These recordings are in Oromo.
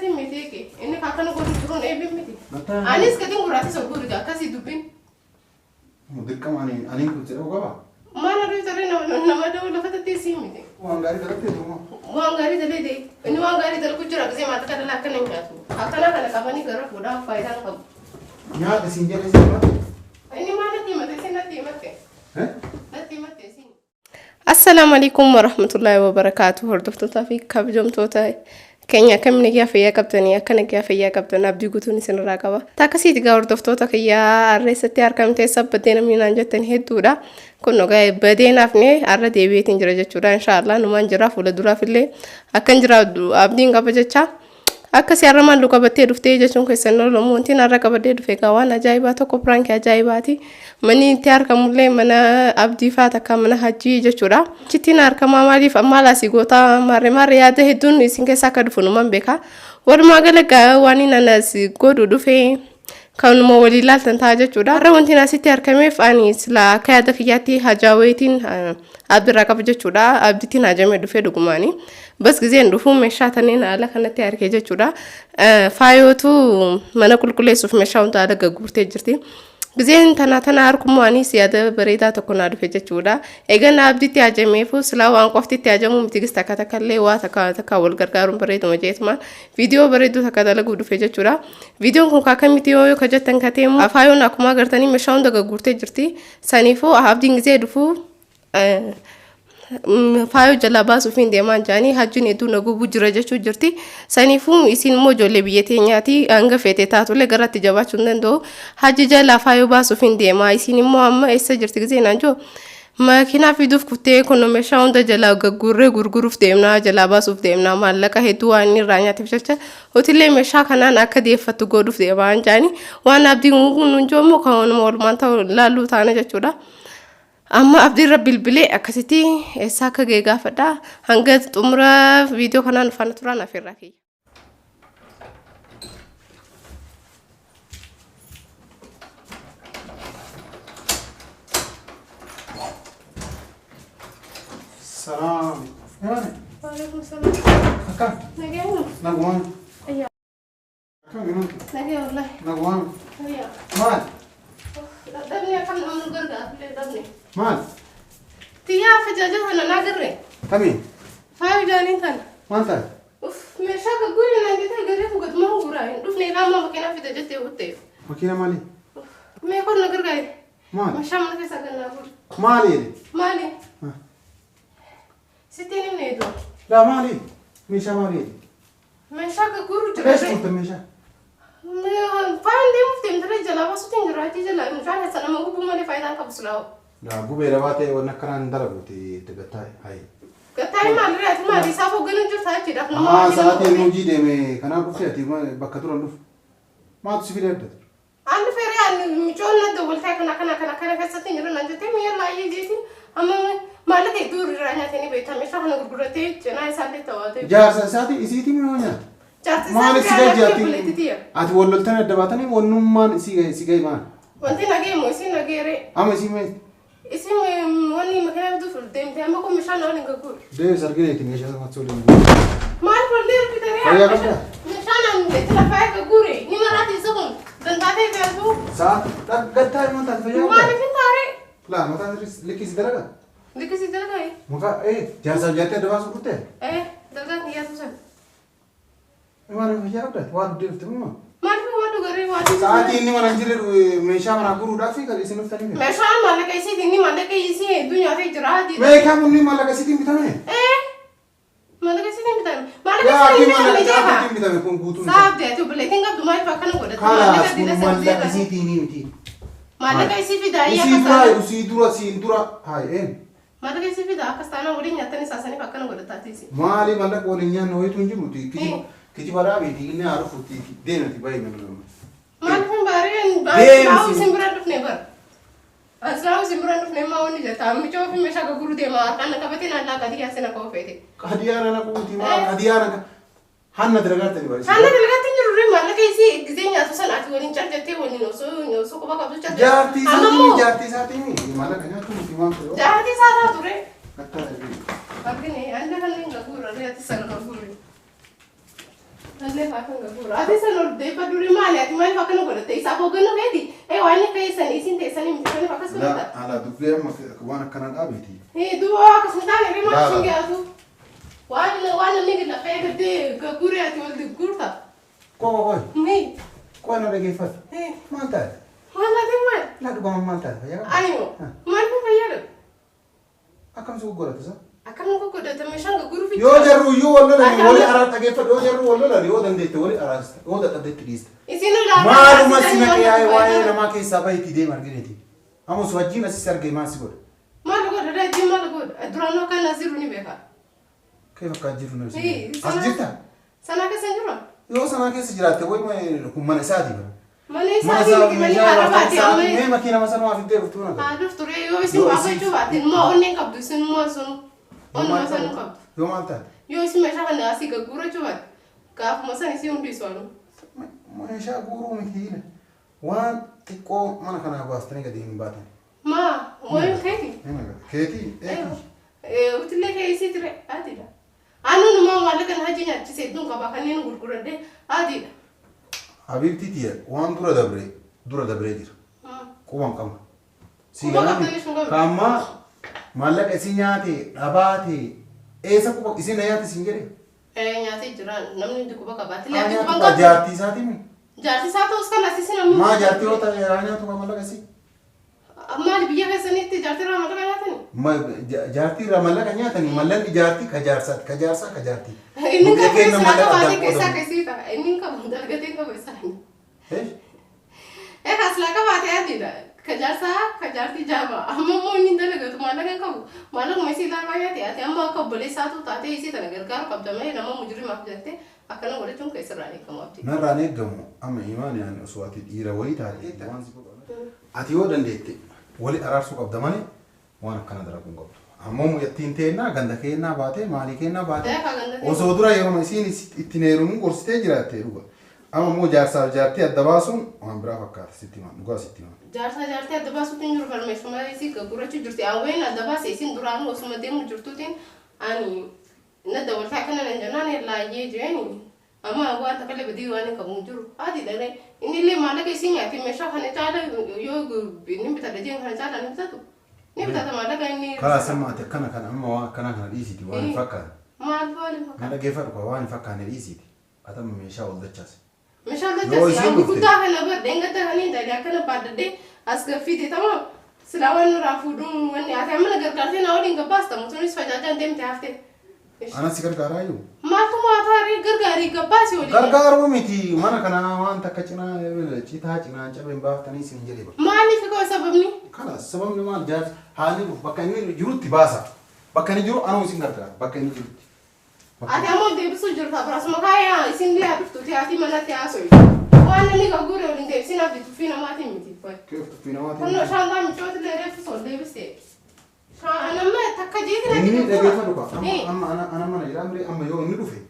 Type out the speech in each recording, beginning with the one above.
سي ميتيكي إنك أكن أقول ترون إيه بميتي أنا إسكتين قراتي سوبر جا كاسي دوبين مدير كمان أنا كنت أقول ما نروي ترى نما دولة فتاة سي ميتي وانغاري تلقي دوما وانغاري تلقي إنه وانغاري تلقي كجرا زي ما تكلم لكن نياتو أكنا كنا كماني كرا فودا فايدة كم يا تسينجي نسيما إني ما نتي ما تسي نتي ما تي نتي ما تسي السلام عليكم ورحمة الله وبركاته هردفتو تافي كابجوم توتاي كينيا كم نجيا فيا كابتنيا كان نجيا فيا كابتن أبدي قطوني سن راكبا تاكسي تجا هردفتو تكيا الرئيسة أركام تسب بدينا من أنجتن هدورا كنا جاي بدينا فني أرد يبيت إنجرا جتورا إن شاء الله نمان جراف ولا دورا في الليل أكن جرا أبدي إنجا بجتشا akkasi arraman luka battee dhuftee jechuun keessan loloomuuntiin har'a qabadee dhufe waan ajaa'ibaa tokko piraanki ajaa'ibaati manni itti argamullee mana abdii faa takka mana hajjii jechuudha chittiin argamaa maaliif maal asii goota maarree yaada hedduun isin keessaa akka dhufu numan beeka walumaa galatti waan inni anas godhu dhufee kanuma walii laaltan ta'a jechuudha har'a wanti asitti argameef ani sila akka yaada kiyyaatti hajaaweetiin abdirraa qaba jechuudha abdiitiin hajamee dhufee dhugumaanii bas gizeen dhufu meeshaa taniin haala kanatti argee jechuudha faayootu mana qulqulleessuuf meeshaa hunda haala gurgurtee jirti gizeen tana harkumaanis yaada bareedaa tokko naa dhufe jechuudha eegan abdiitti hajameefu silaa waan qoftitti hajamu miti gis takka takkallee waa takka wal gargaaruun bareeduma jeetumaan viidiyoo bareedduu takka dalaguu dhufe jechuudha viidiyoon kun kaakamitti yoo kajattan kateemu faayoon akkuma agartanii meeshaa hunda gurgurtee jirti saniifuu abdiin gizee dhufu faayo jala baasuufiin deemaan jaanii hajjiin hedduu nagubuu jira jechuu jirti saniifuu isin immoo ijoollee biyya teenyaati hanga feete taatullee garatti jabaachuu hin danda'u hajji jala faayo baasuufiin deemaa isin immoo amma eessa jirti gisee naan joo makiinaa fiduuf kuttee kun meeshaa hunda jala gurguruuf deemnaa jala baasuuf deemnaa maallaqa hedduu waan irraa nyaateef jecha hoteellee meeshaa kanaan akka deeffattu godhuuf deemaan jaanii waan abdiin kun joommoo kan walumaan ta'u laalluu taana jechuudha. amma abdiirra bilbilee akkasitti eessa akka ga'e gaafadha hanga xumura viidiyoo kanaan faana turaan afeerraa kiyya. Salam. Waalaikum salam. Akka. Nagayaan. Nagumaan. Ayya. Akka minun. Nagaya wallahi. Nagumaan. Ayya. Maal? Dabni akan namun gargaarlee dabni. Maal? Tiyyaa fajaajila kana naa garree. Kami? Faayo jaaniin kana. Maal ta'a? Meeshaa gagguuri naan jettee garee fugatuma guuraa hin dhufne ilaamaa makiinaa fida jettee huttee. Makiina maali? Mee kon na gargaare. Maal? Meeshaa mana keessaa gannaa fuudhu. Maali jedhe? Maali? Sittiin himne eedoo. Laa maali? Meeshaa maali jedhe? Meeshaa gagguuru jira. Reessu kutte meeshaa? Faayan deemuuf deemtee jalaa baasuutiin jiraatii jalaa meeshaan keessa nama gubuu malee faayidaan qabu silaa. Laa gubee dhabaa ta'e waan akkanaan dalaguuti itti gattaa'e. Hayi. Gattaa'e maali reeti maali isaaf hoogganuun jirta jechuudha. Haa sa'aatiin hojii deeme kanaaf dhufee ati bakka turan dhufu. Maatu si fide adda ture? Anni feeree anni micoon na dawwaltee kana keessatti hin jiru naan jettee mi'a laayyee jeetiin amma maallaqa hedduu irraa nyaatanii beektaa meeshaa kana gurgurattee cinaa isaallee ta'aa Jaarsa isaatii isiitii mi'oo nyaata. Maal si gahe jaartii? Ati walloltanii adda baatanii wannummaan si gahe maal? Wanti nageemu isin nageere. Amma isii mee? Isin wanni makiinaa bituu deemtee amma kun meeshaan na waliin gagguure. Deebi sargineeti meeshaa samatti waliin. Maal fuullee rukutanii fayyaa qabdaa? meeshaan itti lafaa gagguure ni maraati isa kun dantaatee fe'atu. Sa'a gattaa himan taate fayyaa qabdaa? Maaliif hin taaree? Laa mataan likkisi dalaga? Likkisi dalagaa? Muka jaarsaaf jaattee adda baasuu kuttee? Dalagaan kiyyaatu sana. Maaliif fayyaa qabdaa? Waan deemte moo? Maaliif waan dhugaree waan Sa'aatii inni mana jirre meeshaa manaa guruudhaaf kan isin dhuftanii fedha. meeshaan maallaqa isiiti inni maallaqa isii hedduu nyaatee jira. Meeshaa bunni maallaqa isiitiin bitame? Maallaqa isiitiin bitame. Maallaqa isiitiin Maallaqa bitame kun guutuun. saabdee ati obboleettiin qabdu maaliif akkana godhata? Kalaas kun maallaqa isiitiin miti. Maallaqa isii fidaa Isii dura isii dura siin dura hayi maallaqa isii fidaa akkas taanaan waliin nyaatanii saasaniif akkana godhataatiisi. Maali maallaqa waliin nyaanne wayitu hin jiru kijiba dhaabeeti inni haarufutti deemati baay'ee nama. Maaliif hin baareen asirraa isin bira dhufne bara. Asirraa isin bira dhufne maa wanni jetta michoo fi meeshaa gurguru deema harkaan na qabatee naan laa qadiyyaa sina koo feete. Qadiyaana na quuti maa qadiyaana hanna dalagaatti bari. Hanna dalagaatti hin jiru maallaqa isii gisee nyaatu sanaati waliin carjattee waliin osoo quba qabdu carjattee. Jaartii isaatii maallaqa nyaatu miti waan ture. Jaartii isaa taa ture. Akka arginu. Argine anda kanneen gagguura reeti sana gagguure. اللي فاكن غفور هذا سنور ده بدوري مالي أتي مالي فاكن غفور تيسا فوقنا كذي أي واني كيسن إيسين تيسني متفني فاكس كذا لا أنا دبليم وانا كان أبيتي هي دوا كسمتاني ريما شنجي أتو وانا نيجي لفيك دي كوري أتي ولد كورتا كوي مي أنا رجع فات إيه ما أنت والله تمام لا تقوم ما أنت أيوه ما أعرف فيا أكم سوق قرأت صح أكمل كوكو ده تمشان غفور في يو جرو يو ولا لا ولا أراد تجيب فات يو جرو ولا لا يو دندت ولا أراد يو ده تدت ليست إيسين لا ما سينك يا واي لما كي سباي تدي مرجلتي أمو سواجين أسير جيما سيقول ما لقول رأيتي ما لقول أدرانو كان نزيروني بها كيف كاجيرو نفسي إيه أسجلتها سنة كسنجرا يو سنة كيس جرات وين ما كم من سادي بقى ماني سادي ماني عرفاتي أمي ما كنا مثلا ما في الدير بتونا هذا فتوري يو اسمه أخوي شو بعدين ما أونين كابدو سن ما سن أون ما سن كابدو يوم أنت يو اسمه شو هذا أسيك غورة شو بعد كاف ما سن يسيون بيسوالو ما يشاء غورو مكينة وان تكو ما كنا باستني قديم باتن ما وين كيتي كيتي إيه قلت لك هي سيتري عادي لا أنا نما ما لك أنا هجينا تسيدون كبا خلينا نقول كورة ده عادي لا حبيبتي تيا وان دورا دبري دير كوام كم كما مالك اسينياتي اباتي ايسا كوبا اسينياتي سينجري إيه نياتي جران نمني دكوبا كبات لا لا دكوبا جارتي ساتي مي جارتي ساتو उसका नसीसी नमनी ما جارتي होता है रानिया तो मल्ला कैसी हमारी बिया कैसे नहीं थी जाते रहा मतलब क्या था नहीं ما جارتي رملا كنيا تاني ملن دي جارتي كجارسا كجارتي इनका कैसा का बात कैसी था इनका मुंडल गते का वैसा है ايش एक असला का बात है दिला खजारती जावा हम मोनी दल गत माला का कब माला में सीधा आया थे हम का बड़े साथ उताते इसी तरह घर कब जब मैं नमो मुजरिम आप जाते अकन बोले तुम कैसे रानी कम आपती ना रानी गमो أما إيمان يعني أصوات الإيرة ويتاري أتيو دنديتي ولي أرارسو قبض ماني وانا كان دركم قبض أمم يتين تينا غندكينا باتي مالكينا باتي وصودرا يوم يسين اتنيرون قرصتي جراتي روبا أما مو جارسا جارتي الدباسون وان برا فكات ستيمان نقول ستيمان جارتي الدباسو تنجر فرمش ما يسي كبرة جرتي أوين الدباس يسين دران وسما ديم جرتوتين أني ندور فاكنا نجنان لا يجيني أما أبغى أتكلم بدي وأنا كموجود هذه ده إني اللي ما لك يسين يأتي مشى خانة تعالى يو بني بترجين خانة تعالى نبتدو نبتدو ما لك إني خلاص سمعت كنا أما كنا رئيسي وانا فكر ما أقول أنا كيف أقول وانا فكر رئيسي أتم مشى ولا تجاس مشى ولا تجاس أنا كنت أهلا بدينغ تهاني ده لكن بعد ده أسقف فيتي تمام سلاوان رافودون وني أتعمل كركاتين أولين كباس تمام تونس فجأة دم تعرفه أنا سكر كارايو ما ثاري غرغاري كباسي ولي غرغارو ميتي مانا كنا وان تكچنا چيتا چنا چبن بافتني سنجري ما لي فيكو سببني خلاص سبب ما جاز حالي بكاني جروت تباسا بكاني جرو انا وسين غرغار بكاني جروت ati amo de bisu jurta bras makaya isin dia biftu ti ati mana ti asoi wana ni ka gure ulin de sina bitu fina mati miti poi كيف تفينا ما kono shanda mi choti le refu so de biste أنا ما تكجيت إني دقيقة فدوكا أما أنا ما نجرام ري أما يو إني دوفي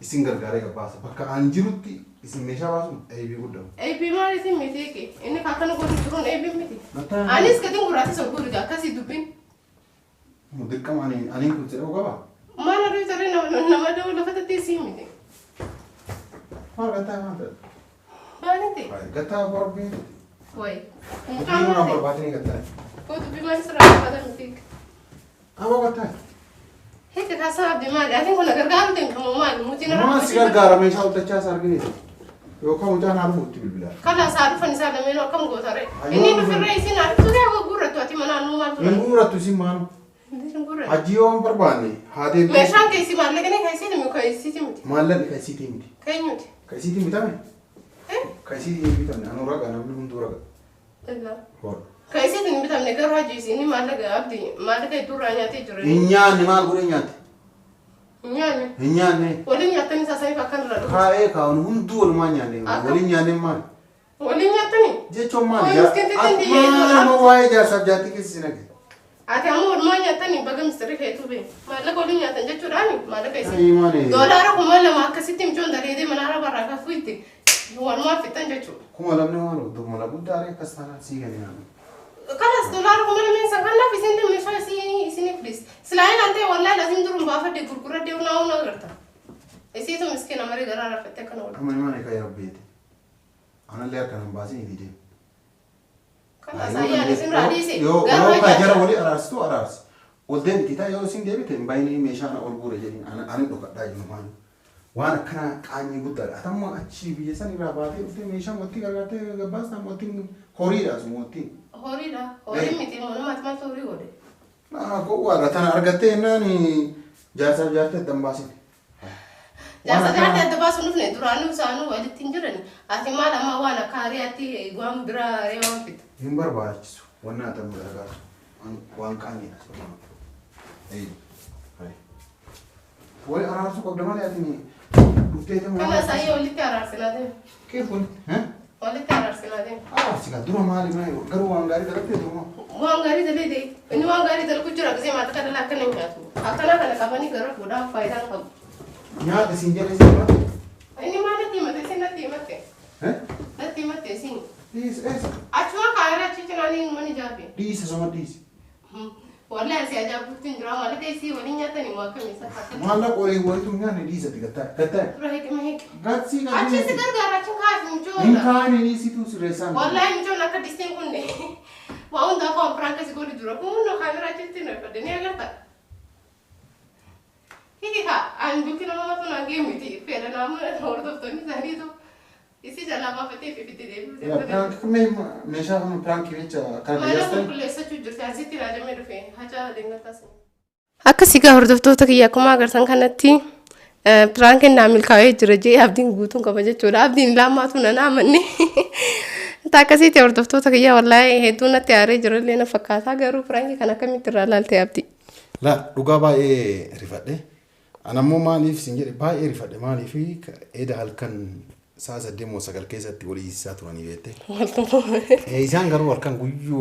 إسين غرغاري كباس بكا أنجروتي إسين ميشا باسون أي بيقول أي بيما ريتي ميتيكي إني كاتنا كنت ترون أي بيمتي أنيس كتير مراتي سوكوري جا كاسي دوبين مدرك كم أني كنت أقول كبا ما نروي ترى نما دو لفت تيسي ميتي ما قطع ما قطع بانتي قطع بربي وين مو نمبر باتني قطع كنت بيما سرا هذا ميتيك أبغى قطع هيك كاسا بيما لكن كنا غرغار دين كمان موتينا ما سيجار غارة ميشا وتجا سارجيني يو كم جانا عرفوا تبي كلا صار فني صار لمن كم غوتاري إني نفر رئيسين عارف تودي أبغى غورة تواتي منا نو ما من غورة توسي مان أجيو برباني هذا مشان كيسي مال لكن كيسي تمي كيسي تمي مالن كيسي تمي كينيوت كيسي تمي تمي كيسي تمي تمي أنا راجع أنا بلون دورا لا هو كيسي تمي تمي نقدر هاجيسي إني مال لك أبدي مال لك يدور عني تيجري إنيان مال غوري نيات إنيان ولين ياتني ساسي فكان لا كاي كاون هم دول ما نياني ولين ياني مال ولين ياتني جيتشو مال يا ما واي جا سبجاتي كيسي نك ati amor ma nyatani baga mistari kai tube mala ko linya tanje churani mala kai أي ماني dolara ko mala ma kasiti mchonda rede manara baraka fuiti wal ma fitanje chu كم ولا منو مالو دو مالا بودا ري كستانا سيجاني نعم خلاص dolara ko mala min sakana fi sinde misha sini please slain ante wallahi lazim durum ba fa de kurkura de una garta إسيتو مسكين أمري قرار فتك أنا ولا أما إيماني كا يا ربيتي أنا اللي أركن باسين فيديو خلاص يعني سن راديسي يو كاجرا ولي أرارستو أرارس ودين كتا يو سين ديبي تين بايني ميشانا أولبورة جدين أنا دوكا دايم مان وانا كنا كاني قدر أتما أشي بيساني راباتي وفي ميشان موتي كارغاتي غباسنا موتي هوريدا سموتي هوريدا هوري ميتي مونو ما توري هوري لا قوة تنا أرغتي ناني جارسة دمباسي جارسة دمباسي نفني درانو سانو ولي تنجرني أتي ما لما وانا كارياتي قوام برا ريوان فيت يمبر بارجسو وانا أتم برغات وان كاني أي هاي ولي أرارسو قبل ياتيني كنا سايا ولي تعرف سنادين كيف ولي ها ولي تعرف سنادين سيكا درو مالي ماي قرو وانغاري دلتي دوما وانغاري دلتي إني وانغاري دل كجرا زي ما تكلم لكن نياتو أكنا كنا كباني قرر ودا فايدة نقب نيات سينجر سيما إني ما نتيمة سين نتيمة ها نتيمة سين ديس إيش أشوف كايرا تيجي ماني جابي ديس سما ديس والله سي أجابك تنجرا ولا تيسي ولي نياتني ما كم يسافر مالا قولي ولتم يعني ديس كتا رهيك ما هيك غاتسي أشي سكر قارا كاف إن مجولا كان نيسي تو سرسان والله مجولا كديستين كوني وأون دافع برانكس يقولي درا كونه كاميرا تيجي فدني أقطع هيك أنا بكرة ما تنا جيمتي فعلا نعم هورد فتوني زهريدو إيش جالا ما فتي في دي برانك كم مشا هم برانك ويتش كان ما أنا يستن كل ساتو جرت عزيتي راجع ميرفين هجا دينغ تاسن akkasigaa hordoftoota kiyya akkuma agartan kanatti piraankiin naa milkaa'ee jira jee abdiin guutuun qaba jechuudha. Abdiin laamaatu nan amanne. Akkasitti hordoftoota kiyya wallaahi hedduu natti aaree jira illee na fakkaata garuu piraankii kan akkamitti irraa laaltee abdi. La dhugaa baay'ee rifadhe. Anammoo maaliif sin jedhe baay'ee rifadhe maaliif eeda halkan saa 8:09 keessatti walii isaa turanii beekte. Isaan garuu halkan guyyuu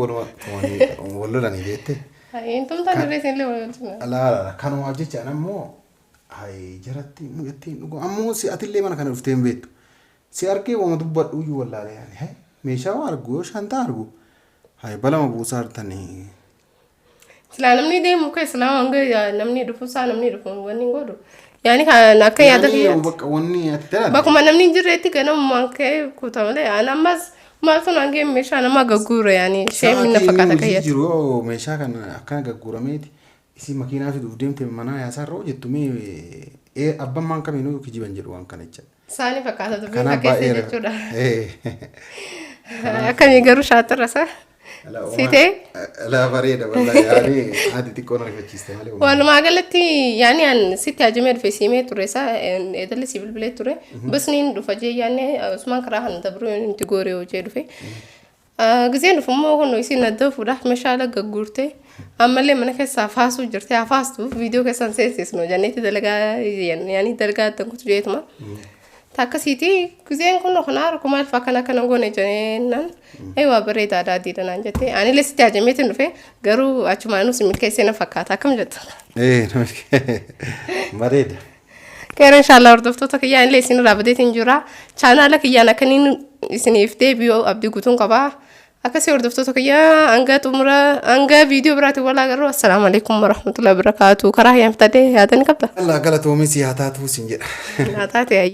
wal lolanii beekte. Intum tan reesin le wal ala kanuma jecha anammoo hay jaratti mu'attiin dhugo ammoo si atillee mana kana dhufteen beektu si argee wama dubbadhu iyyuu wallaale yaani hay meeshaa argu shanta argu hay balama buusaa artanii sila namni deemu ko islaama hanga namni dhufu saa namni dhufu wanni godhu yaani kan akka yaada kiyya bakka wanni ati dalaate bakkuma namni jirreetti ganamuma kee kutamale anamas maaltu nange meeshaa nama gagguura yaani sheemni na fakkaata kayyata jiru meeshaa kana akkana gagguurameeti isi makiinaa fi duuf deemte manaa yaasaarra hojjettu mee abbaan maan kamiinuu kijiban jedhu waan kana jecha saani fakkaata dubbii keessa jechuudha akkamii garuu shaatirra isaa sitee la bareeda wallahi yaani ati xiqqoo na rifachiiste malee walumaa galatti yaani an sitti ajamee dhufe siimee ture isaa eedalli si bilbilee ture bisniin dhufa jee yaani usmaan karaa han dabru inti gooree hojii dhufe giseen dhufummoo kun isin adda fuudhaaf meeshaalee gagguurte ammallee mana keessaa faasuu jirte afaastuuf viidiyoo keessan seensisnu janneetti dalagaa yaani dalagaa addan kutu jeetuma takkasiiti giseen kun honaar kumaal fakkana kana goone jennaan aywa bareeda daadiidhaan jette ani lesitti ajameetiin dhufe garuu achumaanus milkeessee na fakkaata akkam jetta bareeda Kera inshallah hordoftoota kiyyaa illee isin raabateetiin jira chaanaala kiyyaan akkaniin isiniif deebi'oo abdii guutuun qabaa akkasii hordoftoota kiyyaa hanga viidiyoo biraatti wal agarru assalaamu alaykum warahmatullahi wabarakatuh karaa yaaftadee yaadani qabda Allah galatoomii si haa taatu sin jedha haa taate